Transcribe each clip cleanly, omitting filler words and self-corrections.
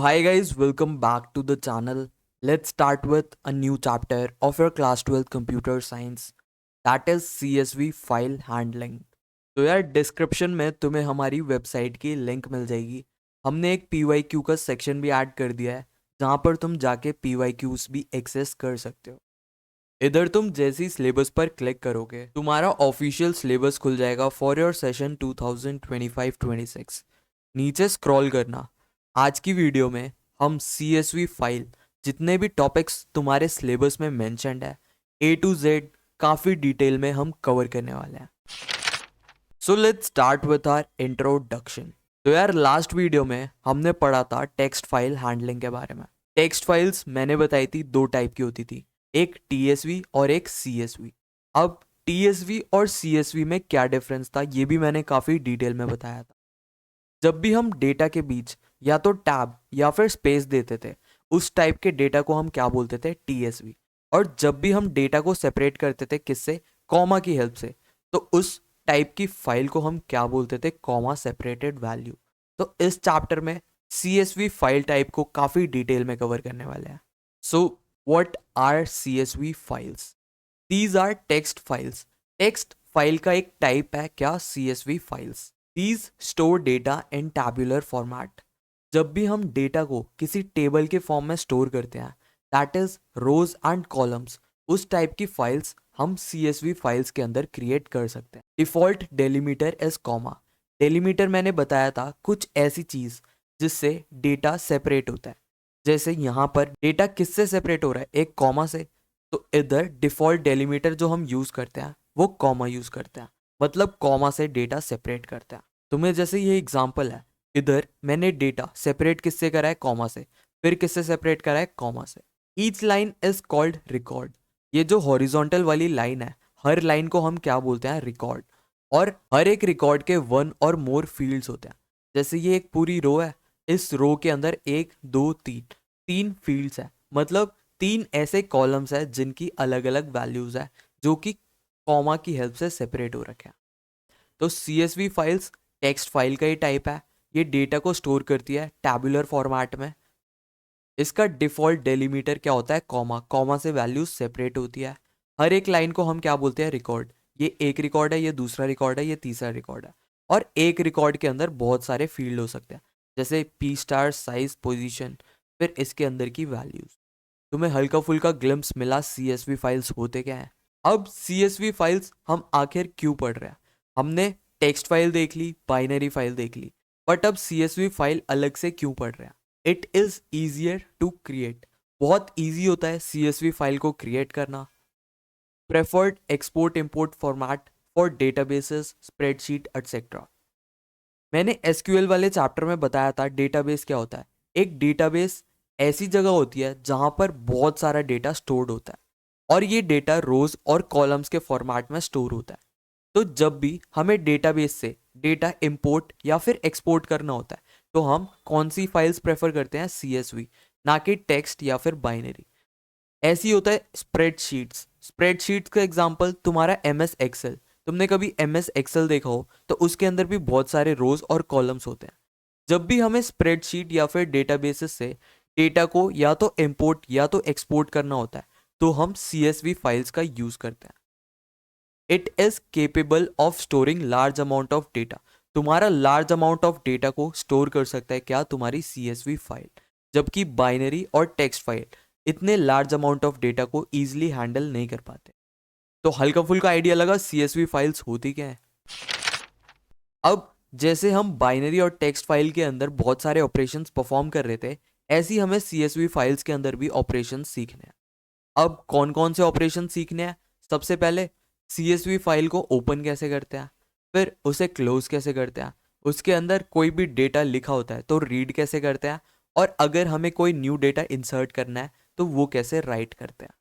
hi guys, welcome back to the channel. Let's start with a new chapter of your class 12 computer science, that is CSV file handling. तो यार description में तुम्हें हमारी website की link मिल जाएगी। हमने एक PYQ का सेक्शन भी ऐड कर दिया है जहाँ पर तुम जाके PYQs भी एक्सेस कर सकते हो। इधर तुम जैसी सिलेबस पर क्लिक करोगे तुम्हारा ऑफिशियल सिलेबस खुल जाएगा फॉर योर सेशन 2025-26। नीचे स्क्रॉल करना। आज की वीडियो में हम CSV फाइल जितने भी टॉपिक्स तुम्हारे सिलेबस में मेंशन्ड है A to Z काफ़ी डिटेल में हम कवर करने वाले हैं। So let's start with our introduction. तो यार लास्ट वीडियो में हमने पढ़ा था टेक्स्ट फाइल हैंडलिंग के बारे में। टेक्स्ट फाइल्स मैंने बताई थी दो टाइप की होती थी, एक TSV और एक CSV। अब TSV और CSV में क्या डिफरेंस था ये भी मैंने काफ़ी डिटेल में बताया था। जब भी हम डेटा के बीच या तो टैब या फिर स्पेस देते थे उस टाइप के डेटा को हम क्या बोलते थे, TSV। और जब भी हम डेटा को सेपरेट करते थे किससे, कॉमा की हेल्प से, तो उस टाइप की फाइल को हम क्या बोलते थे, कॉमा सेपरेटेड वैल्यू। तो इस चैप्टर में CSV फाइल टाइप को काफ़ी डिटेल में कवर करने वाले हैं। So what are CSV files? These are text files. Text file का एक टाइप है क्या, CSV files. These store data in tabular format. जब भी हम डेटा को किसी टेबल के फॉर्म में स्टोर करते हैं, that is rows and columns, उस टाइप की फाइल्स हम CSV फाइल्स के अंदर क्रिएट कर सकते हैं। Default delimiter is comma. Delimiter मैंने बताया था कुछ ऐसी चीज जिससे डेटा सेपरेट होता है। जैसे यहाँ पर डेटा किससे सेपरेट हो रहा है, एक कॉमा से। तो इधर डिफॉल्ट डेलीमीटर जो हम यूज करते हैं वो कॉमा यूज करते हैं, मतलब कॉमा से डेटा सेपरेट करते हैं। तुम्हें जैसे ये एग्जांपल है, इधर मैंने डेटा सेपरेट किससे करा है, कॉमा से, फिर किससे सेपरेट करा है, कॉमा से। Each line is called record. ये जो हॉरिजॉन्टल वाली लाइन है, हर लाइन को हम क्या बोलते हैं, रिकॉर्ड। और हर एक रिकॉर्ड के वन और मोर फील्ड्स होते हैं। जैसे ये एक पूरी रो है, इस रो के अंदर एक दो तीन तीन फील्ड्स है, मतलब तीन ऐसे कॉलम्स है जिनकी अलग अलग वैल्यूज है जो कि कॉमा की हेल्प से सेपरेट हो रखे हैं। तो CSV फाइल्स टेक्स्ट फाइल का ही टाइप है। ये डेटा को स्टोर करती है टैबुलर फॉर्मेट में। इसका डिफॉल्ट डेलीमीटर क्या होता है, कॉमा। कॉमा से वैल्यूज सेपरेट होती है। हर एक लाइन को हम क्या बोलते हैं, रिकॉर्ड। ये एक रिकॉर्ड है, ये दूसरा रिकॉर्ड है, ये तीसरा रिकॉर्ड है। और एक रिकॉर्ड के अंदर बहुत सारे फील्ड हो सकते हैं, जैसे P*, साइज, पोजीशन, फिर इसके अंदर की वैल्यूज। तुम्हें हल्का फुल्का ग्लिम्स मिला CSV फाइल्स होते क्या है। अब CSV फाइल्स हम आखिर क्यों पढ़ रहे हैं? हमने टेक्स्ट फाइल देख ली, बाइनरी फाइल देख ली, बट अब CSV फाइल अलग से क्यों पढ़ रहे हैं? It is easier to create. बहुत ईजी होता है CSV फाइल को क्रिएट करना। Preferred export import format for databases, spreadsheet etcetera. मैंने SQL वाले चैप्टर में बताया था डेटाबेस क्या होता है। एक डेटाबेस ऐसी जगह होती है जहां पर बहुत सारा डेटा स्टोर्ड होता है और ये डेटा रोज और कॉलम्स के फॉर्मेट में स्टोर होता है। तो जब भी हमें डेटाबेस से डेटा इंपोर्ट या फिर एक्सपोर्ट करना होता है तो हम कौन सी फाइल्स प्रेफर करते हैं, CSV, ना कि टेक्स्ट या फिर बाइनरी। ऐसी होता है स्प्रेडशीट्स। स्प्रेडशीट्स का एग्जांपल तुम्हारा MS एक्सेल। तुमने कभी MS एक्सेल देखा हो तो उसके अंदर भी बहुत सारे रोज और कॉलम्स होते हैं। जब भी हमें स्प्रेडशीट या फिर डेटाबेसेस से डेटा को या तो इंपोर्ट या तो एक्सपोर्ट करना होता है तो हम CSV फाइल्स का यूज करते हैं। It is capable of storing large amount of data. तुम्हारा लार्ज अमाउंट ऑफ डेटा को स्टोर कर सकता है क्या, तुम्हारी CSV फाइल। जबकि बाइनरी और टेक्स्ट फाइल इतने लार्ज अमाउंट ऑफ डेटा को इजीली हैंडल नहीं कर पाते। तो हल्का फुल्का आइडिया लगा CSV फाइल्स होती क्या है। अब जैसे हम बाइनरी और टेक्स्ट फाइल के अंदर बहुत सारे ऑपरेशंस परफॉर्म कर रहे थे, ऐसे ही हमें CSV फाइल्स के अंदर भी ऑपरेशंस सीखने हैं। अब कौन कौन से ऑपरेशन सीखने हैं? सबसे पहले CSV फाइल को ओपन कैसे करते हैं, फिर उसे क्लोज कैसे करते हैं, उसके अंदर कोई भी डेटा लिखा होता है तो रीड कैसे करते हैं, और अगर हमें कोई न्यू डेटा इंसर्ट करना है तो वो कैसे राइट करते हैं।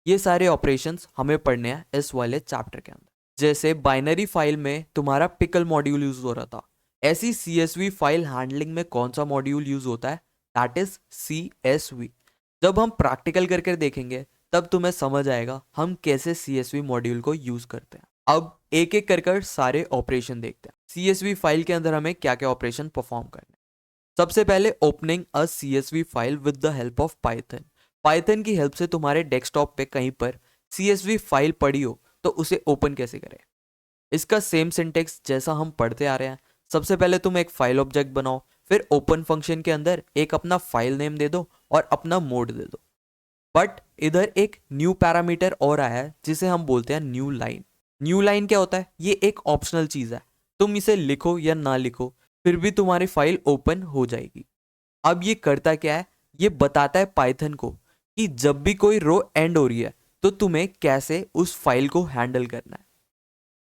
ये सारे ऑपरेशंस हमें पढ़ने हैं इस वाले चैप्टर के अंदर। जैसे बाइनरी फाइल में तुम्हारा पिकल मॉड्यूल यूज हो रहा था, ऐसी CSV फाइल हैंडलिंग में कौन सा मॉड्यूल यूज होता है, दैट इज CSV। जब हम प्रैक्टिकल करके देखेंगे तब तुम्हें समझ आएगा हम कैसे CSV मॉड्यूल को यूज करते हैं। अब एक एक कर सारे ऑपरेशन देखते हैं। CSV फाइल के अंदर हमें क्या क्या ऑपरेशन परफॉर्म करने हैं। सबसे पहले opening a CSV file with the help of Python. Python की हेल्प से तुम्हारे डेस्कटॉप पे कहीं पर CSV फाइल पड़ी हो तो उसे ओपन कैसे करें। इसका सेम सिंटेक्स जैसा हम पढ़ते आ रहे हैं। सबसे पहले तुम एक फाइल ऑब्जेक्ट बनाओ, फिर ओपन फंक्शन के अंदर एक अपना फाइल नेम दे दो और अपना मोड दे दो। बट इधर एक न्यू पैरामीटर और आया है जिसे हम बोलते हैं न्यू लाइन। न्यू लाइन क्या होता है? ये एक ऑप्शनल चीज है, तुम इसे लिखो या ना लिखो फिर भी तुम्हारी फाइल ओपन हो जाएगी। अब ये करता क्या है? ये बताता है पाइथन को कि जब भी कोई रो एंड हो रही है तो तुम्हें कैसे उस फाइल को हैंडल करना है।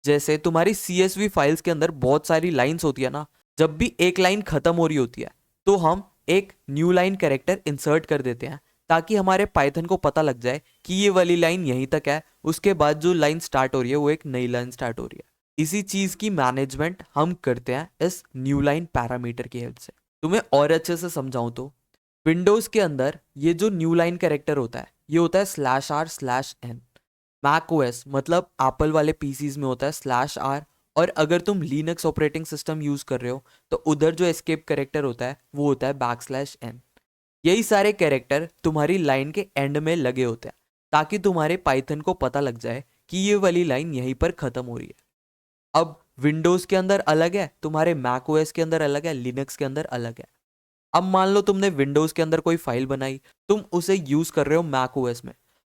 जैसे तुम्हारी CSV फाइल्स के अंदर बहुत सारी लाइंस होती है ना, जब भी एक लाइन खत्म हो रही होती है तो हम एक न्यू लाइन कैरेक्टर इंसर्ट कर देते हैं ताकि हमारे पाइथन को पता लग जाए कि ये वाली लाइन यहीं तक है, उसके बाद जो लाइन स्टार्ट हो रही है वो एक नई लाइन स्टार्ट हो रही है। इसी चीज की मैनेजमेंट हम करते हैं इस न्यू लाइन पैरामीटर की हेल्प से। तुम्हें और अच्छे से समझाऊं तो विंडोज के अंदर ये जो न्यू लाइन कैरेक्टर होता है ये होता है /r/n। मैक ओएस मतलब एप्पल वाले पीसीज में होता है /r, और अगर तुम लिनक्स ऑपरेटिंग सिस्टम यूज कर रहे हो तो उधर जो एस्केप कैरेक्टर होता है वो होता है \n। यही सारे कैरेक्टर तुम्हारी लाइन के एंड में लगे होते हैं ताकि तुम्हारे पाइथन को पता लग जाए कि ये वाली लाइन यहीं पर खत्म हो रही है। अब विंडोज के अंदर अलग है, तुम्हारे मैक ओएस के अंदर अलग है, लिनक्स के अंदर अलग है। अब मान लो तुमने विंडोज के अंदर कोई फाइल बनाई, तुम उसे यूज कर रहे हो मैक ओएस में।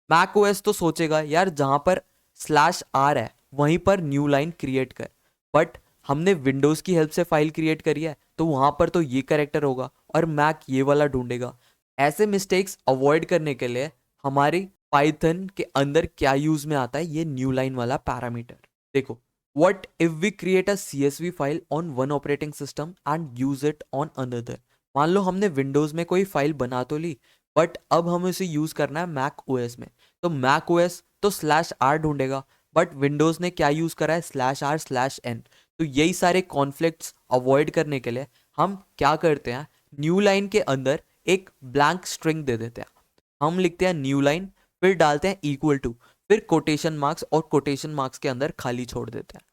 मैक ओएस तो सोचेगा यार जहां पर /r है वहीं पर न्यू लाइन क्रिएट कर, बट हमने विंडोज की हेल्प से फाइल क्रिएट करी है तो वहां पर तो ये कैरेक्टर होगा और मैक ये वाला ढूंढेगा। ऐसे मिस्टेक्स अवॉइड करने के लिए हमारी पाइथन के अंदर क्या यूज में आता है ये न्यू लाइन वाला पैरामीटर। देखो, what if we create a CSV file on one operating system and use it on another। मान लो हमने विंडोज में कोई फाइल बना तो ली, बट अब हमें उसे यूज करना है मैक ओएस में। तो मैक ओएस तो /r ढूंढेगा, बट विंडोज ने क्या यूज करा है /r/n। तो यही सारे कॉन्फ्लिक्ट्स अवॉइड करने के लिए हम क्या करते हैं, न्यू लाइन के अंदर एक ब्लैंक स्ट्रिंग दे देते हैं। हम लिखते हैं न्यू लाइन, फिर डालते हैं इक्वल टू, फिर कोटेशन मार्क्स, और कोटेशन मार्क्स के अंदर खाली छोड़ देते हैं।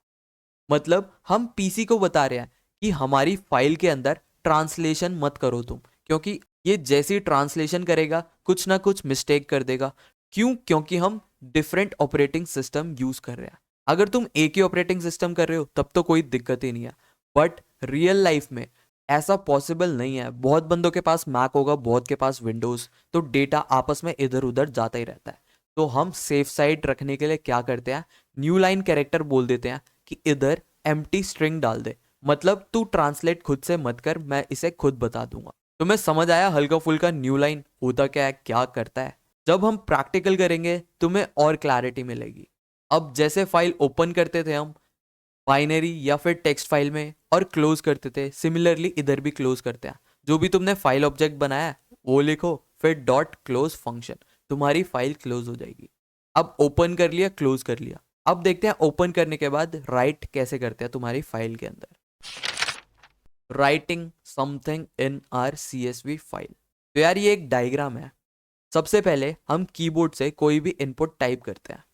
मतलब हम पीसी को बता रहे हैं कि हमारी फाइल के अंदर ट्रांसलेशन मत करो तुम, क्योंकि ये जैसी ट्रांसलेशन करेगा कुछ ना कुछ मिस्टेक कर देगा। क्यों? क्योंकि हम डिफरेंट ऑपरेटिंग सिस्टम यूज कर रहे हैं। अगर तुम एक ही ऑपरेटिंग सिस्टम कर रहे हो तब तो कोई दिक्कत ही नहीं है, बट रियल लाइफ में ऐसा पॉसिबल नहीं है। बहुत बंदों के पास मैक होगा, बहुत के पास विंडोज, तो डेटा आपस में इधर उधर जाता ही रहता है। तो हम सेफ साइड रखने के लिए क्या करते हैं, न्यू लाइन कैरेक्टर बोल देते हैं कि इधर एम्प्टी स्ट्रिंग डाल दे, मतलब तू ट्रांसलेट खुद से मत कर, मैं इसे खुद बता दूंगा। तुम्हें समझ आया हल्का फुल्का न्यू लाइन होता क्या है, क्या करता है? जब हम प्रैक्टिकल करेंगे तुम्हें और क्लैरिटी मिलेगी। अब जैसे फाइल ओपन करते थे हम बाइनरी या फिर टेक्स्ट फाइल में और क्लोज करते थे, सिमिलरली इधर भी क्लोज करते हैं। जो भी तुमने फाइल ऑब्जेक्ट बनाया है वो लिखो, फिर डॉट क्लोज फंक्शन, तुम्हारी फाइल क्लोज हो जाएगी। अब ओपन कर लिया, क्लोज कर लिया। अब देखते हैं ओपन करने के बाद राइट कैसे करते हैं तुम्हारी फाइल के अंदर। Writing something in are CSV file. तो यार ये एक डायग्राम है। सबसे पहले हम कीबोर्ड से कोई भी इनपुट टाइप करते हैं।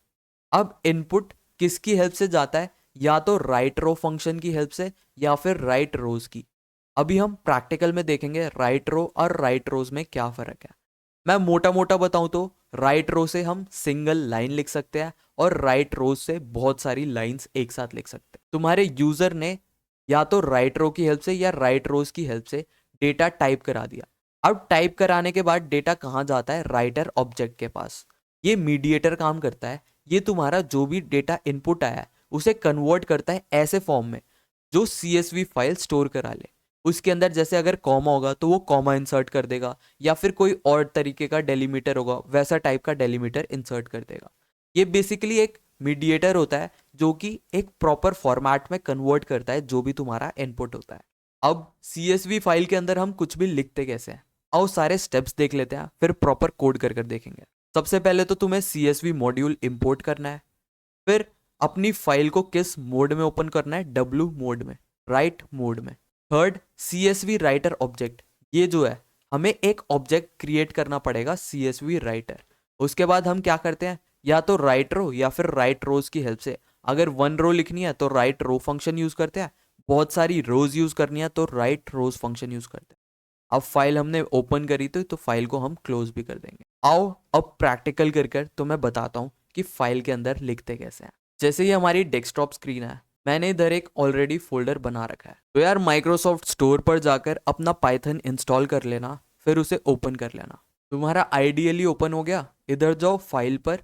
अब इनपुट किसकी हेल्प से जाता है? या तो राइट रो फंक्शन की हेल्प से या फिर राइट रोज की। अभी हम प्रैक्टिकल में देखेंगे राइट रो और राइट रोज में क्या फर्क है। मैं मोटा मोटा बताऊं तो राइट रो से हम सिंगल लाइन लिख सकते हैं और राइट रोज से बहुत सारी लाइंस एक साथ लिख सकते हैं। तुम्हारे यूजर ने या तो राइट रो की हेल्प से या राइट रोज की हेल्प से डेटा टाइप करा दिया। अब टाइप कराने के बाद डेटा कहाँ जाता है? राइटर ऑब्जेक्ट के पास। ये मीडिएटर काम करता है। ये तुम्हारा जो भी डेटा इनपुट आया है उसे कन्वर्ट करता है ऐसे फॉर्म में जो CSV फाइल स्टोर करा ले। उसके अंदर जैसे अगर कॉमा होगा तो वो कॉमा इंसर्ट कर देगा, या फिर कोई और तरीके का डेलीमीटर होगा वैसा टाइप का डेलीमीटर इंसर्ट कर देगा। ये बेसिकली एक मीडिएटर होता है जो कि एक प्रॉपर फॉर्मेट में कन्वर्ट करता है जो भी तुम्हारा इनपुट होता है। अब CSV फाइल के अंदर हम कुछ भी लिखते कैसे हैं, आओ सारे स्टेप्स देख लेते हैं, फिर प्रॉपर कोड कर देखेंगे। सबसे पहले तो तुम्हें CSV मॉड्यूल इंपोर्ट करना है, फिर अपनी फाइल को किस मोड में ओपन करना है? W मोड में, राइट मोड में। थर्ड, CSV राइटर ऑब्जेक्ट, ये जो है हमें एक ऑब्जेक्ट क्रिएट करना पड़ेगा CSV राइटर। उसके बाद हम क्या करते हैं, या तो राइट रो या फिर राइट रोज की हेल्प से, अगर वन रो लिखनी है तो राइट रो फंक्शन यूज करते हैं, बहुत सारी रोज यूज करनी है तो राइट रोज फंक्शन यूज करते हैं। अब फाइल हमने ओपन करी तो फाइल को हम क्लोज भी कर देंगे। आओ अब प्रैक्टिकल कर तो मैं बताता हूँ कि फाइल के अंदर लिखते कैसे हैं। जैसे ये हमारी डेस्कटॉप स्क्रीन है, मैंने इधर एक ऑलरेडी फोल्डर बना रखा है। तो यार माइक्रोसॉफ्ट स्टोर पर जाकर अपना पाइथन इंस्टॉल कर लेना, फिर उसे ओपन कर लेना। तुम्हारा आइडियली ओपन हो गया, इधर जाओ फाइल पर,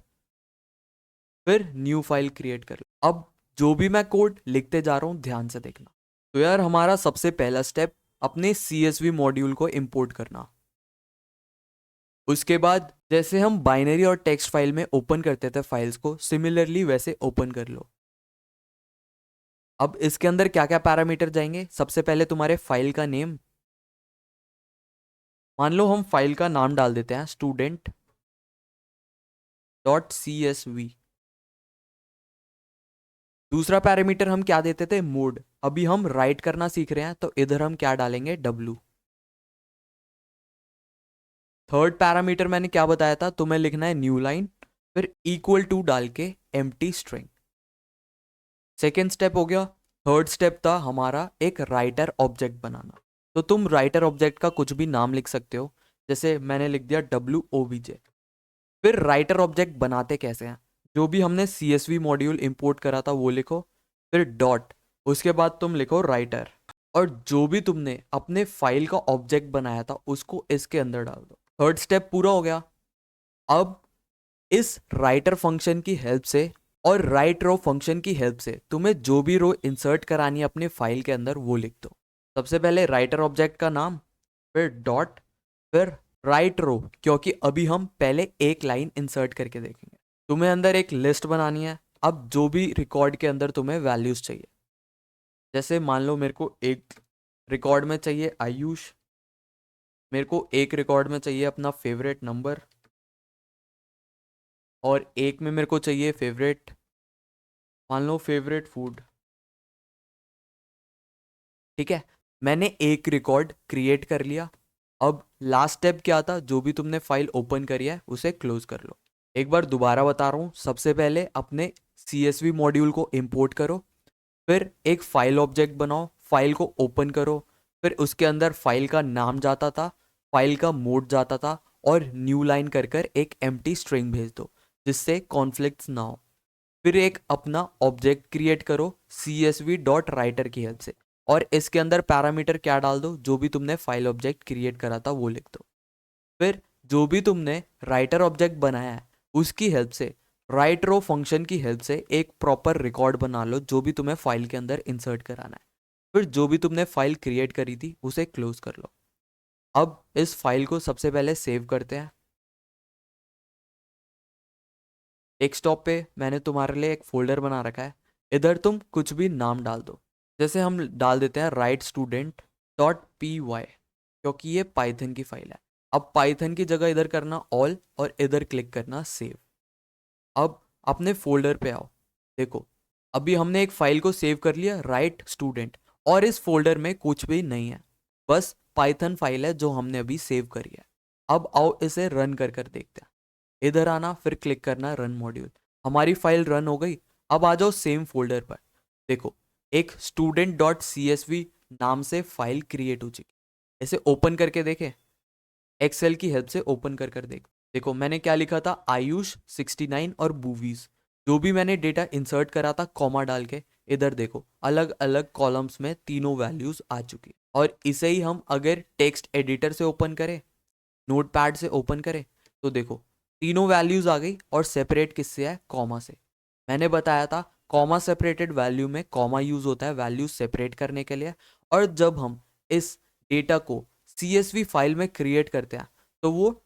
फिर न्यू फाइल क्रिएट कर लो। अब जो भी मैं कोड लिखते जा रहा हूँ ध्यान से देखना। तो यार हमारा सबसे पहला स्टेप अपने CSV मॉड्यूल को इंपोर्ट करना। उसके बाद जैसे हम बाइनरी और टेक्स्ट फाइल में ओपन करते थे फाइल्स को, सिमिलरली वैसे ओपन कर लो। अब इसके अंदर क्या क्या पैरामीटर जाएंगे, सबसे पहले तुम्हारे फाइल का नेम, मान लो हम फाइल का नाम डाल देते हैं student.csv। दूसरा पैरामीटर हम क्या देते थे, मोड। अभी हम राइट करना सीख रहे हैं तो इधर हम क्या डालेंगे, W। थर्ड पैरामीटर मैंने क्या बताया था, तुम्हें लिखना है न्यू लाइन, फिर इक्वल टू डाल के एम्प्टी स्ट्रिंग। सेकेंड स्टेप हो गया। थर्ड स्टेप था हमारा एक राइटर ऑब्जेक्ट बनाना। तो तुम राइटर ऑब्जेक्ट का कुछ भी नाम लिख सकते हो, जैसे मैंने लिख दिया WOBJ। फिर राइटर ऑब्जेक्ट बनाते कैसे हैं, जो भी हमने CSV मॉड्यूल इंपोर्ट करा था वो लिखो, फिर डॉट, उसके बाद तुम लिखो राइटर, और जो भी तुमने अपने फाइल का ऑब्जेक्ट बनाया था उसको इसके अंदर डाल दो। थर्ड स्टेप पूरा हो गया। अब इस राइटर फंक्शन की हेल्प से और राइट रो फंक्शन की हेल्प से तुम्हें जो भी रो इंसर्ट करानी है अपने फाइल के अंदर वो लिख दो। सबसे पहले राइटर ऑब्जेक्ट का नाम, फिर डॉट, फिर राइट रो, क्योंकि अभी हम पहले एक लाइन इंसर्ट करके देखेंगे। तुम्हें अंदर एक लिस्ट बनानी है। अब जो भी रिकॉर्ड के अंदर तुम्हें वैल्यूज चाहिए, जैसे मान लो मेरे को एक रिकॉर्ड में चाहिए आयुष, मेरे को एक रिकॉर्ड में चाहिए अपना फेवरेट नंबर, और एक में मेरे को चाहिए फेवरेट, मान लो फेवरेट फूड। ठीक है, मैंने एक रिकॉर्ड क्रिएट कर लिया। अब लास्ट स्टेप क्या था, जो भी तुमने फाइल ओपन करी है उसे क्लोज कर लो। एक बार दोबारा बता रहा हूँ, सबसे पहले अपने CSV मॉड्यूल को इंपोर्ट करो, फिर एक फाइल ऑब्जेक्ट बनाओ, फाइल को ओपन करो, फिर उसके अंदर फाइल का नाम जाता था, फाइल का मोड जाता था, और न्यू लाइन कर कर एक एम्प्टी स्ट्रिंग भेज दो जिससे कॉन्फ्लिक्ट्स ना हो। फिर एक अपना ऑब्जेक्ट क्रिएट करो CSV डॉट राइटर की हेल्प से, और इसके अंदर पैरामीटर क्या डाल दो, जो भी तुमने फाइल ऑब्जेक्ट क्रिएट करा था वो लिख दो। फिर जो भी तुमने राइटर ऑब्जेक्ट बनाया है उसकी हेल्प से, राइट रो फंक्शन की हेल्प से एक प्रॉपर रिकॉर्ड बना लो जो भी तुम्हें फाइल के अंदर इंसर्ट कराना है। फिर जो भी तुमने फाइल क्रिएट करी थी उसे क्लोज कर लो। अब इस फाइल को सबसे पहले सेव करते हैं। डेस्कटॉप पे मैंने तुम्हारे लिए एक फोल्डर बना रखा है, इधर तुम कुछ भी नाम डाल दो। जैसे हम डाल देते हैं राइट स्टूडेंट डॉट PY, क्योंकि ये पाइथन की फाइल है। अब पाइथन की जगह इधर करना ऑल, और इधर क्लिक करना सेव। अब अपने फोल्डर पे आओ, देखो अभी हमने एक फाइल को सेव कर लिया राइट स्टूडेंट, और इस फोल्डर में कुछ भी नहीं है, बस पाइथन फाइल है जो हमने अभी सेव करी है। अब आओ इसे रन कर कर देखते हैं। इधर आना, फिर क्लिक करना रन मॉड्यूल। हमारी फाइल रन हो गई। अब आ जाओ सेम फोल्डर पर, देखो एक student.csv नाम से फाइल क्रिएट हो चुकी। इसे ओपन करके देखें, एक्सेल की हेल्प से ओपन कर कर देख। देखो मैंने क्या लिखा था, आयुष 69 और मूवीज। जो भी मैंने डेटा इंसर्ट करा था कॉमा डाल के, इधर देखो अलग अलग कॉलम्स में तीनों वैल्यूज आ चुकी। और इसे ही हम अगर टेक्स्ट एडिटर से ओपन करें, नोटपैड से ओपन करें, तो देखो तीनों वैल्यूज आ गई, और सेपरेट किससे है, कॉमा से। मैंने बताया था कॉमा सेपरेटेड वैल्यू में कॉमा यूज होता है वैल्यूज सेपरेट करने के लिए। और जब हम इस डेटा को CSV फाइल में क्रिएट करते हैं तो वो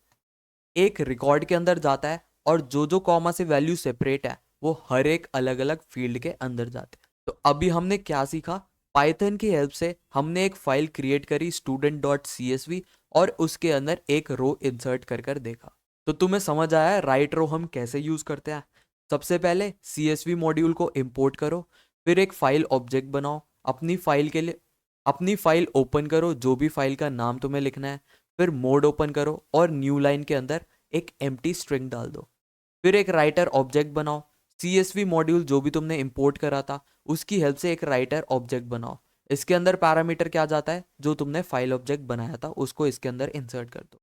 एक रिकॉर्ड के अंदर जाता है, और जो जो कॉमा से वैल्यू सेपरेट है वो हर एक अलग अलग फील्ड के अंदर जाते हैं। तो अभी हमने क्या सीखा, पाइथन की हेल्प से हमने एक फाइल क्रिएट करी student.csv, और उसके अंदर एक रो इंसर्ट कर कर देखा। तो तुम्हें समझ आया है राइट रो हम कैसे यूज करते हैं। सबसे पहले CSV मॉड्यूल को इंपोर्ट करो, फिर एक फाइल ऑब्जेक्ट बनाओ अपनी फाइल के लिए, अपनी फाइल ओपन करो, जो भी फाइल का नाम तुम्हें लिखना है, फिर मोड ओपन करो, और न्यू लाइन के अंदर एक एम्प्टी स्ट्रिंग डाल दो। फिर एक राइटर ऑब्जेक्ट बनाओ, CSV मॉड्यूल जो भी तुमने इंपोर्ट करा था उसकी हेल्प से एक राइटर ऑब्जेक्ट बनाओ। इसके अंदर पैरामीटर क्या जाता है, जो तुमने फाइल ऑब्जेक्ट बनाया था उसको इसके अंदर इंसर्ट कर दो।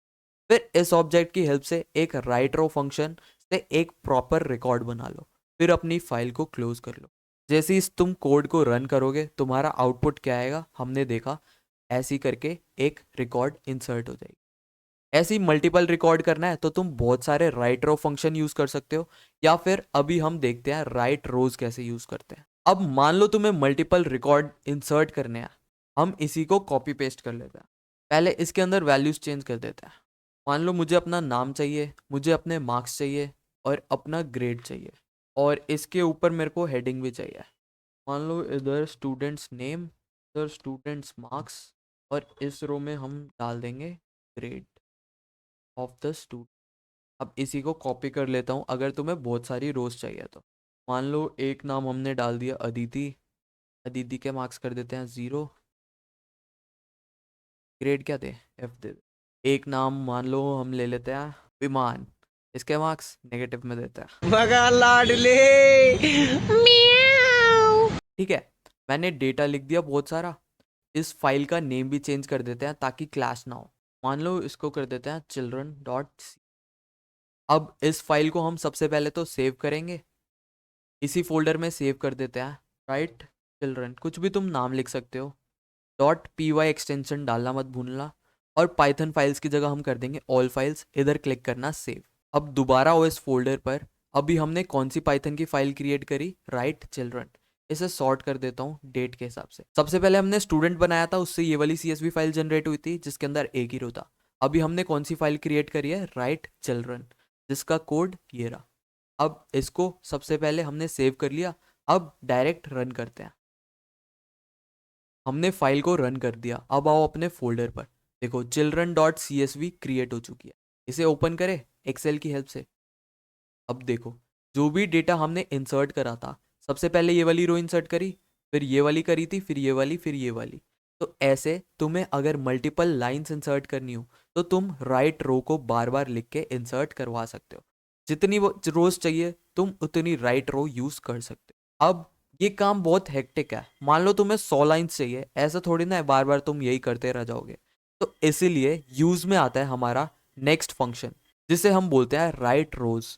फिर इस ऑब्जेक्ट की हेल्प से एक राइट रो फंक्शन से एक प्रॉपर रिकॉर्ड बना लो, फिर अपनी फाइल को क्लोज कर लो। जैसे ही तुम कोड को रन करोगे तुम्हारा आउटपुट क्या आएगा हमने देखा, ऐसी करके एक रिकॉर्ड इंसर्ट हो जाएगी। ऐसी मल्टीपल रिकॉर्ड करना है तो तुम बहुत सारे राइट रो फंक्शन यूज कर सकते हो, या फिर अभी हम देखते हैं राइट रोज कैसे यूज करते हैं। अब मान लो तुम्हें मल्टीपल रिकॉर्ड इंसर्ट करने हैं, हम इसी को कॉपी पेस्ट कर लेते हैं। पहले इसके अंदर वैल्यूज चेंज कर देते हैं। मान लो मुझे अपना नाम चाहिए, मुझे अपने मार्क्स चाहिए और अपना ग्रेड चाहिए, और इसके ऊपर मेरे को हेडिंग भी चाहिए। मान लो इधर स्टूडेंट्स नेम, इधर स्टूडेंट्स मार्क्स, और इस रो में हम डाल देंगे ग्रेड ऑफ द स्टूडेंट। अब इसी को कॉपी कर लेता हूँ अगर तुम्हें बहुत सारी रोज चाहिए तो। मान लो एक नाम हमने डाल दिया अदिति, अदिति के मार्क्स कर देते हैं 0, ग्रेड क्या दे, एफ दे। एक नाम मान लो हम ले लेते हैं विमान, इसके मार्क्स नेगेटिव में देते हैं। मगा लाडले म्याऊ। ठीक है, मैंने डेटा लिख दिया बहुत सारा। इस फाइल का नेम भी चेंज कर देते हैं ताकि क्लैश ना हो। मान लो इसको कर देते हैं children.c। अब इस फाइल को हम सबसे पहले तो सेव करेंगे, इसी फोल्डर में सेव कर देते हैं राइट चिल्ड्रन, कुछ भी तुम नाम लिख सकते हो। .py एक्सटेंशन डालना मत भूलना, और पाइथन फाइल्स की जगह हम कर देंगे ऑल फाइल्स, इधर क्लिक करना सेव। अब दोबारा हो इस फोल्डर पर, अभी हमने कौन सी पाइथन की फाइल क्रिएट करी, राइट चिल्ड्रन। इसे सॉर्ट कर देता हूँ डेट के हिसाब से। सबसे पहले हमने स्टूडेंट बनाया था, उससे ये वाली CSV फाइल जनरेट हुई थी जिसके अंदर एक ही रो था। अभी हमने कौन सी फाइल क्रिएट करी है, राइट चिल्ड्रन, जिसका कोड ये रहा। अब इसको सबसे पहले हमने सेव कर लिया, अब डायरेक्ट रन करते हैं। हमने फाइल को रन कर दिया। अब आओ अपने फोल्डर पर, देखो children.csv क्रिएट हो चुकी है। इसे ओपन करें एक्सेल की हेल्प से। अब देखो जो भी डेटा हमने इंसर्ट करा था, सबसे पहले ये वाली रो इंसर्ट करी, फिर ये वाली करी थी, फिर ये वाली, फिर ये वाली। तो ऐसे तुम्हें अगर मल्टीपल लाइंस इंसर्ट करनी हो तो तुम राइट रो को बार बार लिख के इंसर्ट करवा सकते हो। जितनी रोज चाहिए तुम उतनी राइट रो यूज कर सकते हो। अब ये काम बहुत हेक्टिक है, मान लो तुम्हें 100 लाइन्स चाहिए, ऐसा थोड़ी ना है बार बार तुम यही करते रह जाओगे। तो इसीलिए यूज में आता है हमारा नेक्स्ट फंक्शन, जिसे हम बोलते हैं राइट रोज।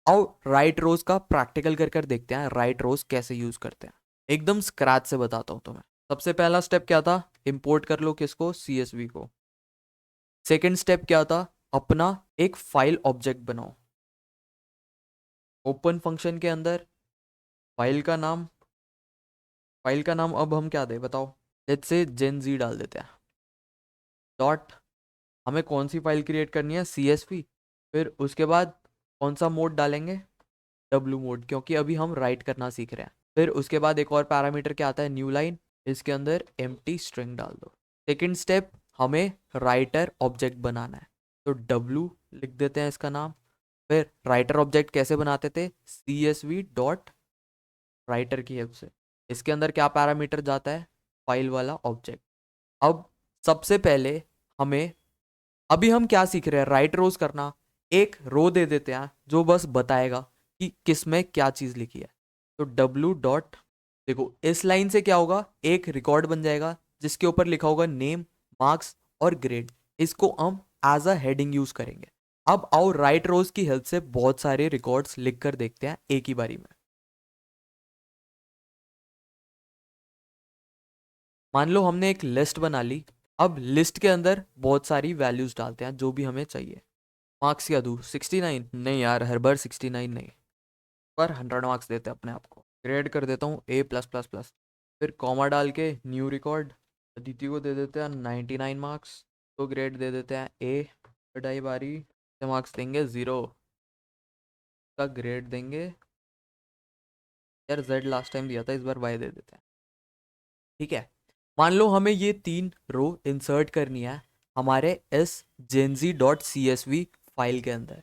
आओ राइट रोज का प्रैक्टिकल कर कर देखते हैं राइट रोज कैसे यूज करते हैं। एकदम स्क्रैच से बताता हूँ तुम्हें। सबसे पहला स्टेप क्या था, इंपोर्ट कर लो किसको, CSV को। सेकंड स्टेप क्या था, अपना एक फाइल ऑब्जेक्ट बनाओ। ओपन फंक्शन के अंदर फाइल का नाम, फाइल का नाम अब हम क्या दें बताओ, लेट्स से जेन-जी डाल देते हैं। डॉट, हमें कौन सी फाइल क्रिएट करनी है, CSV। फिर उसके बाद कौन सा मोड डालेंगे, W मोड, क्योंकि अभी हम राइट करना सीख रहे हैं। फिर उसके बाद एक और पैरामीटर क्या आता है, न्यू लाइन, इसके अंदर एम्प्टी स्ट्रिंग डाल दो। सेकंड स्टेप, हमें राइटर ऑब्जेक्ट बनाना है, तो W लिख देते हैं इसका नाम। फिर राइटर ऑब्जेक्ट कैसे बनाते थे, CSV डॉट राइटर की हेल्प से। इसके अंदर क्या पैरामीटर जाता है, फाइल वाला ऑब्जेक्ट। अब सबसे पहले हमें, अभी हम क्या सीख रहे हैं, राइट रोज करना। एक रो दे देते हैं जो बस बताएगा कि किस में क्या चीज लिखी है। तो W डॉट, देखो इस लाइन से क्या होगा, एक रिकॉर्ड बन जाएगा जिसके ऊपर लिखा होगा नेम, मार्क्स और ग्रेड। इसको हम एज अ हेडिंग यूज करेंगे। अब आओ राइट रोज की हेल्प से बहुत सारे रिकॉर्ड्स लिख कर देखते हैं एक ही बारी में। मान लो हमने एक लिस्ट बना ली। अब लिस्ट के अंदर बहुत सारी वैल्यूज डालते हैं जो भी हमें चाहिए। मार्क्स क्या दूँ, 69? नहीं यार, हर बार 69 नहीं, पर 100 मार्क्स देते हैं अपने आप को। ग्रेड कर देता हूँ A+++। फिर कॉमा डाल के न्यू रिकॉर्ड, अदिति को दे देते हैं 99 मार्क्स, तो ग्रेड दे देते हैं A। बढ़ाई बारी से मार्क्स देंगे 0, का ग्रेड देंगे, यार Z लास्ट टाइम दिया था, इस बार Y दे देते हैं। ठीक है, मान लो हमें ये 3 रो इंसर्ट करनी है हमारे इस jenzy.csv फाइल के अंदर।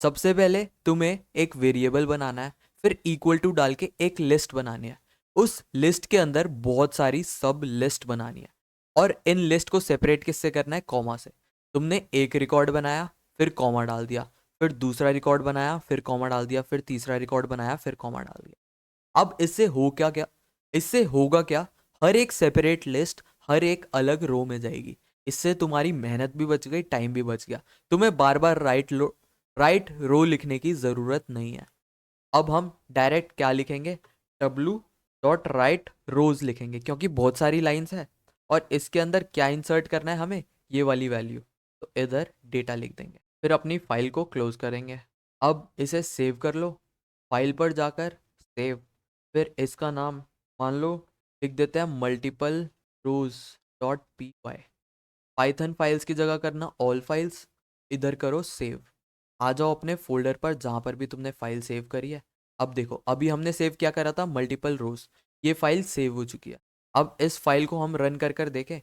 सबसे पहले तुम्हें एक वेरिएबल बनाना है, फिर इक्वल टू डाल के एक लिस्ट बनानी है। उस लिस्ट के अंदर बहुत सारी सब लिस्ट बनानी है, और इन लिस्ट को सेपरेट किससे करना है, कॉमा से। तुमने एक रिकॉर्ड बनाया, फिर कॉमा डाल दिया, फिर दूसरा रिकॉर्ड बनाया, फिर कॉमा डाल दिया, फिर तीसरा रिकॉर्ड बनाया, फिर कॉमा डाल दिया। अब इससे हो क्या क्या, इससे होगा क्या, हर एक सेपरेट लिस्ट हर एक अलग रो में जाएगी। इससे तुम्हारी मेहनत भी बच गई, टाइम भी बच गया। तुम्हें बार बार राइट रो लिखने की ज़रूरत नहीं है। अब हम डायरेक्ट क्या लिखेंगे, w.write_rows लिखेंगे, क्योंकि बहुत सारी लाइंस है और इसके अंदर क्या इंसर्ट करना है हमें, ये वाली वैल्यू। तो इधर डेटा लिख देंगे, फिर अपनी फाइल को क्लोज करेंगे। अब इसे सेव कर लो, फाइल पर जाकर सेव, फिर इसका नाम मान लो लिख देते हैं multiple rows dot P Y. Python files की जगह करना ऑल फाइल्स, इधर करो सेव। आ जाओ अपने फोल्डर पर जहाँ पर भी तुमने फाइल सेव करी है। अब देखो, अभी हमने सेव क्या करा था, मल्टीपल रोज। ये फाइल सेव हो चुकी है। अब इस फाइल को हम रन कर देखें।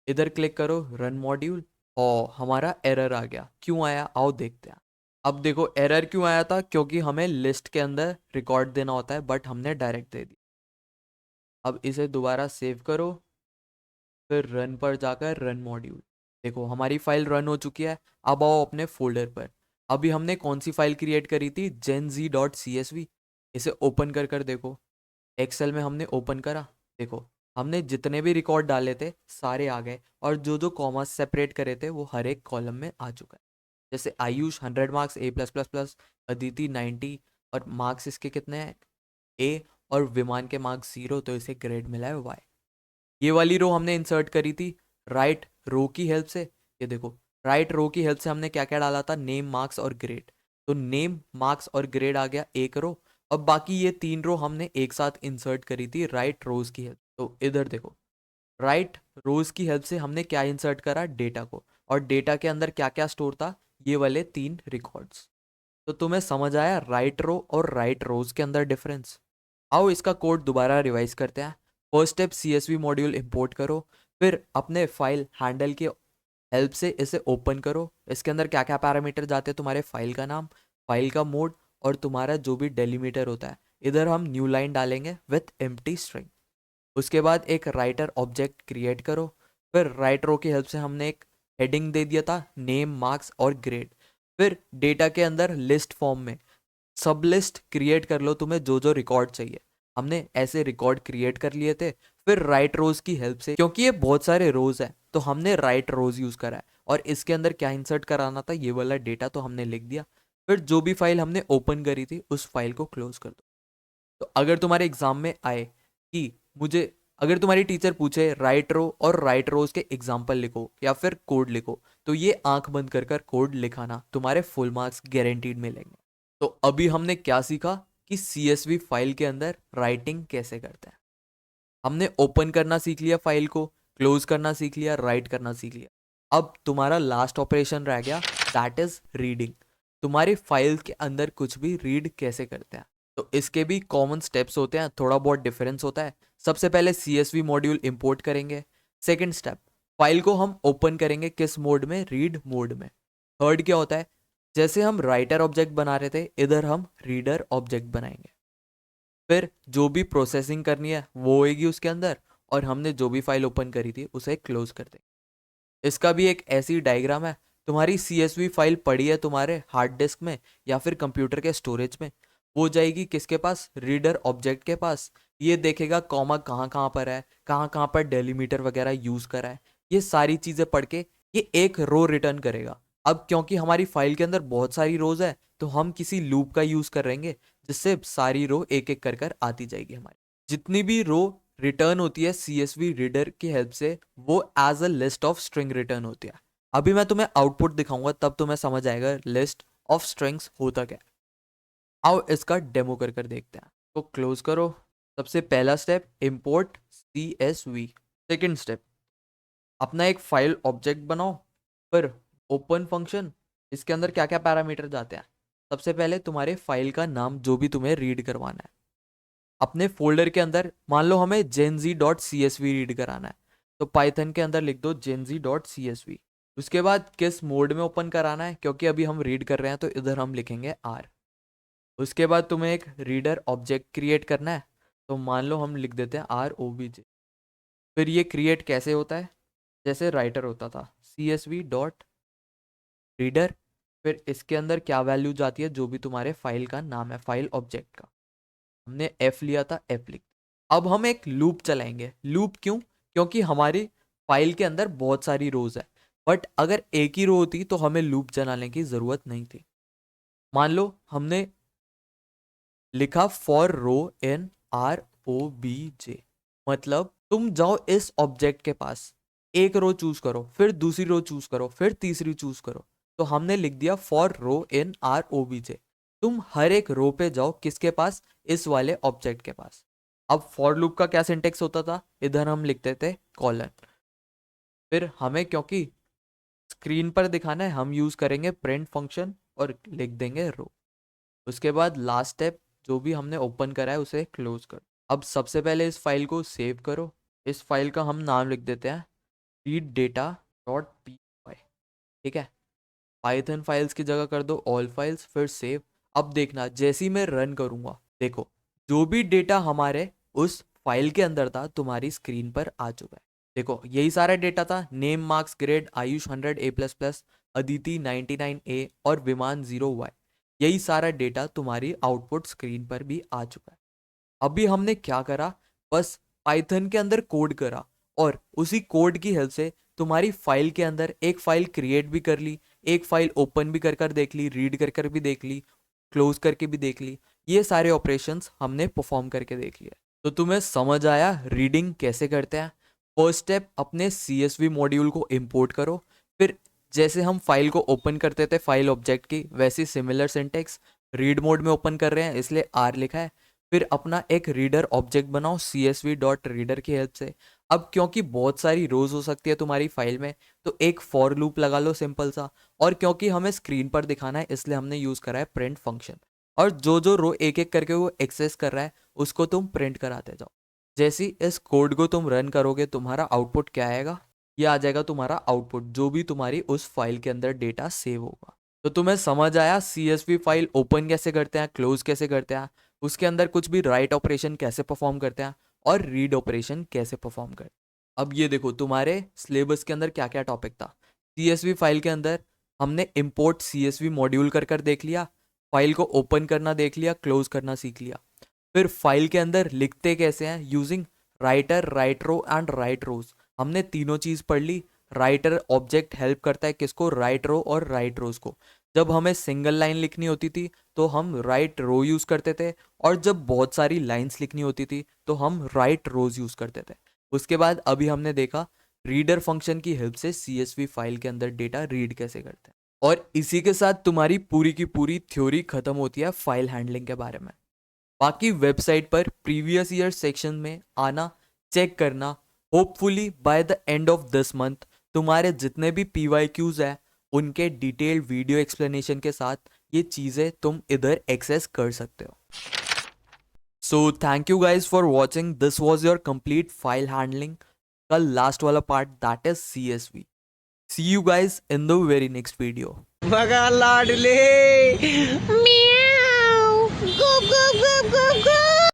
इधर क्लिक करो रन मॉड्यूल, और हमारा एरर आ गया। क्यों आया, आओ देखते हैं। अब देखो एरर क्यों आया था, क्योंकि हमें लिस्ट के अंदर रिकॉर्ड देना होता है, बट हमने डायरेक्ट दे दिया। अब इसे दोबारा सेव करो, फिर रन पर जाकर रन मॉड्यूल। देखो हमारी फाइल रन हो चुकी है। अब आओ अपने फोल्डर पर। अभी हमने कौन सी फाइल क्रिएट करी थी, genz.csv। इसे ओपन कर देखो। एक्सेल में हमने ओपन करा, देखो हमने जितने भी रिकॉर्ड डाले थे सारे आ गए, और जो जो कॉमा सेपरेट करे थे वो हर एक कॉलम में आ चुका है। जैसे आयुष 100 मार्क्स A+++, अदिति 90, और मार्क्स इसके कितने हैं A, और विमान के मार्क्स 0, तो इसे ग्रेड मिला है Y। ये वाली रो हमने इंसर्ट करी थी राइट रो की हेल्प से। ये देखो राइट रो की हेल्प से हमने क्या क्या डाला था, नेम, मार्क्स और ग्रेड। तो नेम, मार्क्स और ग्रेड आ गया एक रो। अब बाकी ये 3 रो हमने एक साथ इंसर्ट करी थी राइट रोज की हेल्प। तो इधर देखो, राइट रोज की हेल्प से हमने क्या इंसर्ट करा, डेटा को। और डेटा के अंदर क्या क्या स्टोर था, ये वाले 3 रिकॉर्ड्स। तो तुम्हें समझ आया राइट रो और राइट रोज के अंदर डिफरेंस। आओ इसका कोड दोबारा रिवाइज करते हैं। First step, CSV module import करो, फिर अपने फाइल हैंडल के हेल्प से इसे ओपन करो। इसके अंदर क्या क्या पैरामीटर जाते हैं, तुम्हारे फाइल का नाम, फाइल का मोड, और तुम्हारा जो भी डेलीमीटर होता है। इधर हम न्यू लाइन डालेंगे विथ एम्प्टी स्ट्रिंग। उसके बाद एक राइटर ऑब्जेक्ट क्रिएट करो। फिर राइट रो की हेल्प से हमने एक हेडिंग दे दिया था, नेम, मार्क्स और ग्रेड। फिर डेटा के अंदर लिस्ट फॉर्म में सब लिस्ट क्रिएट कर लो, तुम्हें जो जो रिकॉर्ड चाहिए। हमने ऐसे रिकॉर्ड क्रिएट कर लिए थे। फिर राइट रोज की हेल्प से, क्योंकि ये बहुत सारे रोज है, तो हमने राइट रोज यूज करा है। और इसके अंदर क्या इंसर्ट कराना था, ये वाला डेटा तो हमने लिख दिया। फिर जो भी फाइल हमने ओपन करी थी उस फाइल को क्लोज कर दो। तो अगर तुम्हारे एग्जाम में आए कि मुझे, अगर तुम्हारी टीचर पूछे राइट रो और राइट रोज के एग्जाम्पल लिखो या फिर कोड लिखो, तो ये आंख बंद कर कोड लिखाना, तुम्हारे फुल मार्क्स गारंटीड मिलेंगे। तो अभी हमने क्या सीखा कि CSV फाइल के अंदर राइटिंग कैसे करते हैं। हमने ओपन करना सीख लिया फाइल को, क्लोज करना सीख लिया, राइट करना सीख लिया। अब तुम्हारा लास्ट ऑपरेशन रह गया, दैट इज रीडिंग। तुम्हारी फाइल के अंदर कुछ भी रीड कैसे करते हैं। तो इसके भी कॉमन स्टेप्स होते हैं, थोड़ा बहुत डिफरेंस होता है। सबसे पहले CSV मॉड्यूल इंपोर्ट करेंगे। सेकंड स्टेप, फाइल को हम ओपन करेंगे किस मोड में, रीड मोड में। थर्ड क्या होता है, जैसे हम राइटर ऑब्जेक्ट बना रहे थे, इधर हम रीडर ऑब्जेक्ट बनाएंगे। फिर जो भी प्रोसेसिंग करनी है वो होएगी उसके अंदर, और हमने जो भी फाइल ओपन करी थी उसे क्लोज कर देंगे। इसका भी एक ऐसी डायग्राम है। तुम्हारी CSV फाइल पड़ी है तुम्हारे हार्ड डिस्क में या फिर कंप्यूटर के स्टोरेज में, वो जाएगी किसके पास, रीडर ऑब्जेक्ट के पास। ये देखेगा कॉमा कहाँ कहाँ पर है, कहाँ कहाँ पर डेलीमीटर वगैरह यूज करा है। ये सारी चीजें पढ़ के ये एक रो रिटर्न करेगा। अब क्योंकि हमारी फाइल के अंदर बहुत सारी रोज है, तो हम किसी लूप का यूज करेंगे, जिससे सारी रो एक एक कर आती जाएगी। हमारी जितनी भी रो रिटर्न होती है CSV रीडर की हेल्प से, वो as a list of string return होती है। अभी मैं तुम्हें आउटपुट दिखाऊंगा, तब तुम्हें समझ आएगा लिस्ट ऑफ स्ट्रिंग्स होता क्या है। आओ इसका डेमो कर देखते हैं। तो क्लोज करो। सबसे पहला step, import CSV। Second step, अपना एक फाइल ऑब्जेक्ट बनाओ। फिर ओपन फंक्शन, इसके अंदर क्या क्या पैरामीटर जाते हैं। सबसे पहले तुम्हारे फाइल का नाम जो भी तुम्हें रीड करवाना है। अपने फोल्डर के अंदर मान लो हमें genz.csv रीड कराना है, तो पाइथन के अंदर लिख दो genz.csv। उसके बाद किस मोड में ओपन कराना है, क्योंकि अभी हम रीड कर रहे हैं, तो इधर हम लिखेंगे R। उसके बाद तुम्हें एक रीडर ऑब्जेक्ट क्रिएट करना है, तो मान लो हम लिख देते हैं ROBJ। फिर ये क्रिएट कैसे होता है, जैसे राइटर होता था, CSV डॉट रीडर। फिर इसके अंदर क्या वैल्यू जाती है, जो भी तुम्हारे फाइल का नाम है, फाइल ऑब्जेक्ट का। हमने F लिया था, F लिख। अब हम एक लूप चलाएंगे। लूप क्यों? क्योंकि हमारी फाइल के अंदर बहुत सारी रोज है, बट अगर एक ही रो होती तो हमें लूप चलाने की जरूरत नहीं थी। मान लो हमने लिखा फॉर रो इन ROBJ, मतलब तुम जाओ इस ऑब्जेक्ट के पास, एक रो चूज करो, फिर दूसरी रो चूज करो, फिर तीसरी चूज करो। तो हमने लिख दिया फॉर रो इन ROBJ। तुम हर एक रो पे जाओ, किसके पास? इस वाले ऑब्जेक्ट के पास। अब फॉर लूप का क्या सिंटेक्स होता था? इधर हम लिखते थे कॉलन, फिर हमें क्योंकि स्क्रीन पर दिखाना है हम यूज करेंगे प्रिंट फंक्शन और लिख देंगे रो। उसके बाद लास्ट स्टेप, जो भी हमने ओपन करा है उसे क्लोज करो। अब सबसे पहले इस फाइल को सेव करो। इस फाइल का हम नाम लिख देते हैं रीड डेटा डॉट py। ठीक है, पाइथन फाइल्स की जगह कर दो ऑल फाइल्स, फिर सेव। अब देखना, जैसे ही मैं रन करूंगा, देखो जो भी डेटा हमारे उस फाइल के अंदर था तुम्हारी स्क्रीन पर आ चुका है। देखो यही सारा डेटा था, name, marks, grade, Ayush 100 A++, Aditi 99 A और विमान 0 Y। यही सारा डेटा तुम्हारी आउटपुट स्क्रीन पर भी आ चुका है। अभी हमने क्या करा, बस पाइथन के अंदर कोड करा और उसी कोड की हेल्प से तुम्हारी फाइल के अंदर एक फाइल क्रिएट भी कर ली, एक फाइल ओपन भी कर कर देख ली, रीड कर कर भी देख ली, क्लोज करके भी देख ली। ये सारे ऑपरेशंस हमने परफॉर्म करके देख लिया। तो तुम्हें समझ आया रीडिंग कैसे करते हैं? फर्स्ट स्टेप, अपने CSV मॉड्यूल को इंपोर्ट करो। फिर जैसे हम फाइल को ओपन करते थे फाइल ऑब्जेक्ट की, वैसी सिमिलर सिंटेक्स, रीड मोड में ओपन कर रहे हैं इसलिए R लिखा है। फिर अपना एक रीडर ऑब्जेक्ट बनाओ CSV डॉट रीडर की हेल्प से। अब क्योंकि बहुत सारी रोज हो सकती है तुम्हारी फाइल में, तो एक फॉर लूप लगा लो सिंपल सा। और क्योंकि हमें स्क्रीन पर दिखाना है इसलिए हमने यूज करा है प्रिंट फंक्शन। और जो जो रो एक एक करके वो एक्सेस कर रहा है उसको तुम प्रिंट कराते जाओ। जैसे ही इस कोड को तुम रन करोगे तुम्हारा आउटपुट क्या आएगा? ये आ जाएगा तुम्हारा आउटपुट, जो भी तुम्हारी उस फाइल के अंदर डेटा सेव होगा। तो तुम्हें समझ आया CSV फाइल ओपन कैसे करते हैं, क्लोज कैसे करते हैं, उसके अंदर कुछ भी राइट ऑपरेशन कैसे परफॉर्म करते हैं और रीड ऑपरेशन कैसे परफॉर्म करते हैं। अब ये देखो तुम्हारे सिलेबस के अंदर क्या क्या टॉपिक था। CSV फाइल के अंदर हमने इंपोर्ट CSV मॉड्यूल कर कर देख लिया, फाइल को ओपन करना देख लिया, क्लोज करना सीख लिया। फिर फाइल के अंदर लिखते कैसे हैं using writer, write row and write rows, हमने तीनों चीज पढ़ ली। राइटर ऑब्जेक्ट हेल्प करता है किसको? राइट रो और राइट रोज को। जब हमें सिंगल लाइन लिखनी होती थी तो हम राइट रो यूज करते थे, और जब बहुत सारी लाइंस लिखनी होती थी तो हम राइट रोज यूज करते थे। उसके बाद अभी हमने देखा रीडर फंक्शन की हेल्प से CSV फाइल के अंदर डेटा रीड कैसे करते हैं। और इसी के साथ तुम्हारी पूरी की पूरी थ्योरी खत्म होती है फाइल हैंडलिंग के बारे में। बाकी वेबसाइट पर प्रीवियस ईयर सेक्शन में आना, चेक करना। Hopefully by the end of this month तुम्हारे जितने भी PYQs है उनके डिटेल्ड वीडियो एक्सप्लेनेशन के साथ ये चीज़ें तुम इधर एक्सेस कर सकते हो। So thank you guys for watching, this was your complete file handling का लास्ट वाला part, that is CSV। See you guys in the very next video. मगा लाडले म्याऊ गो गो गो